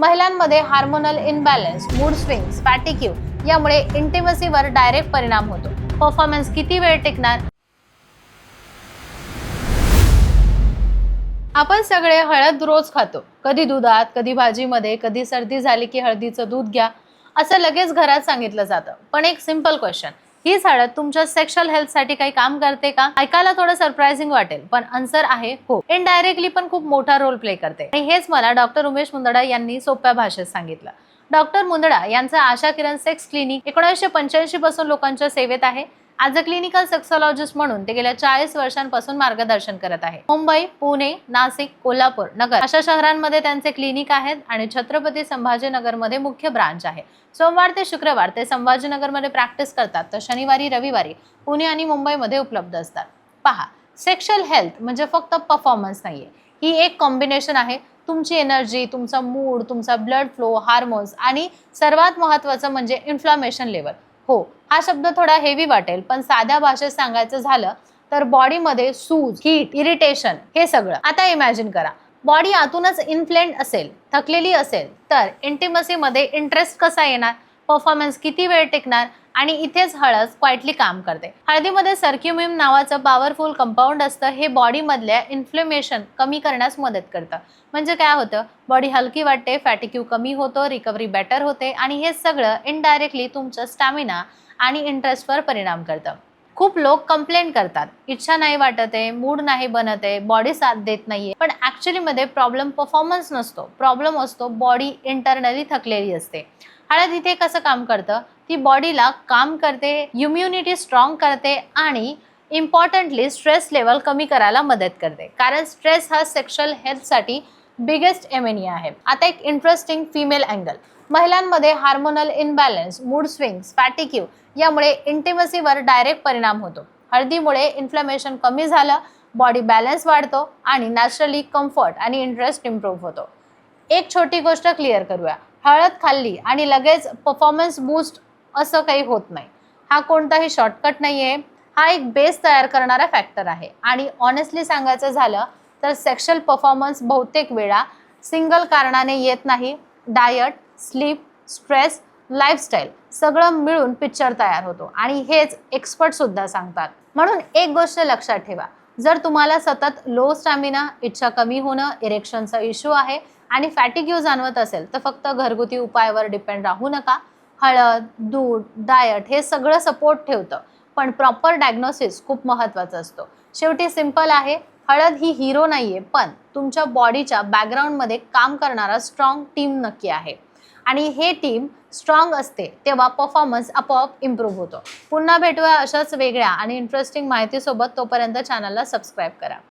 महिलांमध्ये hormonal imbalance, mood swings, फॅटिग्यू यामुळे इंटिमसीवर direct परिणाम होतो. परफॉर्मन्स किती वेळ टिकणार? आपण सगळे हळद रोज खातो, कधी दुधात, कधी भाजीमध्ये, कधी सर्दी झाली की हळदीचं दूध घ्या असं लगेच घरात सांगितलं जातं. पण एक सिंपल क्वेश्चन, हीच हळद तुमच्या सेक्शुअल हेल्थ साठी काही काम करते का? ऐकायला थोडं सरप्राइझिंग वाटेल, पण आन्सर आहे हो. इनडायरेक्टली पण खूप मोठा रोल प्ले करते आणि हेच मला डॉक्टर उमेश मुंदडा यांनी सोप्या भाषेत सांगितलं. डॉक्टर मुंदडा यांचं आशा किरण सेक्स क्लिनिक 1985 पासून लोकांच्या सेवेत आहे. ॲज अ क्लिनिकल सेक्सॉलॉजिस्ट म्हणून ते गेल्या 40 वर्षांपासून मार्गदर्शन करत आहे. मुंबई, पुणे, नाशिक, कोल्हापूर, नगर अशा शहरांमध्ये त्यांचे क्लिनिक आहेत आणि छत्रपती संभाजीनगरमध्ये मुख्य ब्रांच आहे. सोमवार ते शुक्रवार ते संभाजीनगरमध्ये प्रॅक्टिस करतात, तर शनिवारी रविवारी पुणे आणि मुंबईमध्ये उपलब्ध असतात. पहा, सेक्शुअल हेल्थ म्हणजे फक्त परफॉर्मन्स नाहीये, ही एक कॉम्बिनेशन आहे. तुमची एनर्जी, तुमचा मूड, तुमचा ब्लड फ्लो, हार्मोन्स आणि सर्वात महत्त्वाचं म्हणजे इन्फ्लामेशन लेवल. हो, हा शब्द थोडा हेवी वाटेल, पण साध्या भाषेत सांगायचं झालं तर बॉडीमध्ये सूज, हीट, इरिटेशन हे सगळं. आता इमॅजिन करा, बॉडी आतूनच इन्फ्लेम्ड असेल, थकलेली असेल, तर इंटिमसीमध्ये इंटरेस्ट कसा येणार? परफॉर्मन्स किती वेळ टिकणार? आणि इथेच हळद क्वाइटली काम करते. हळदीमध्ये सर्क्युमिन नावाचं पॉवरफुल कंपाऊंड असतं. हे बॉडीमधल्या इन्फ्लेमेशन कमी करण्यास मदत करतं. म्हणजे काय होतं? बॉडी हलकी वाटते, फॅटिग्यू कमी होतो, रिकव्हरी बेटर होते आणि हे सगळं इनडायरेक्टली तुमचं स्टॅमिना आणि इंटरेस्टवर परिणाम करतं. खूप लोक कंप्लेंट करतात, इच्छा नाही वाटत आहे, मूड नाही बनत आहे, बॉडी साथ देत नाहीये. पण ऍक्च्युअली मध्ये प्रॉब्लेम परफॉर्मन्स नसतो, प्रॉब्लेम असतो बॉडी इंटरनली थकलेली असते. हळद इथे कसं काम करतं? ती बॉडीला काम करते, इम्युनिटी स्ट्रॉंग करते आणि इम्पॉर्टंटली स्ट्रेस लेवल कमी करायला मदत करते. कारण स्ट्रेस हा सेक्शुअल हेल्थसाठी बिगेस्ट एनिमी आहे. आता एक इंटरेस्टिंग फिमेल अँगल. महिलांमध्ये हार्मोनल इनबॅलन्स, मूड स्विंग्स, फॅटिग्यू यामुळे इंटिमसीवर डायरेक्ट परिणाम होतो. हळदीमुळे इन्फ्लमेशन कमी झालं, बॉडी बॅलन्स वाढतो आणि नॅचरली कम्फर्ट आणि इंटरेस्ट इम्प्रूव्ह होतो. एक छोटी गोष्ट क्लिअर करूया, हळद खाल्ली आणि लगेच परफॉर्मन्स बूस्ट असं काही होत नाही. हा कोणताही शॉर्टकट नाहीये, हा एक बेस तयार करणारा फॅक्टर आहे. आणि ऑनेस्टली सांगायचं झालं तर सेक्शुअल परफॉर्मन्स बहुतेक वेळा सिंगल कारणाने येत नाही. डायट, स्लीप, स्ट्रेस, लाईफस्टाईल सगळं मिळून पिक्चर तयार होतो आणि हेच एक्सपर्ट सुद्धा सांगतात. म्हणून एक गोष्ट लक्षात ठेवा, जर तुम्हाला सतत लो स्टॅमिना, इच्छा कमी होणं, इरेक्शनचा इश्यू आहे आणि फॅटिग्यू जाणवत असेल तर फक्त घरगुती उपायावर डिपेंड राहू नका. हळद, दूध, डायट हे सगळं सपोर्ट ठेवतं, पण प्रॉपर डायग्नोसिस खूप महत्त्वाचं असतं. शेवटी सिंपल आहे, हळद ही हिरो नाहीये, पण तुमच्या बॉडीच्या बॅकग्राऊंडमध्ये काम करणारा स्ट्रॉंग टीम नक्की आहे. आणि हे टीम स्ट्रॉंग असते तेव्हा परफॉर्मन्स आपोआप इम्प्रूव्ह होतो. पुन्हा भेटूया अशाच वेगळ्या आणि इंटरेस्टिंग माहितीसोबत. तोपर्यंत चॅनलला सबस्क्राईब करा.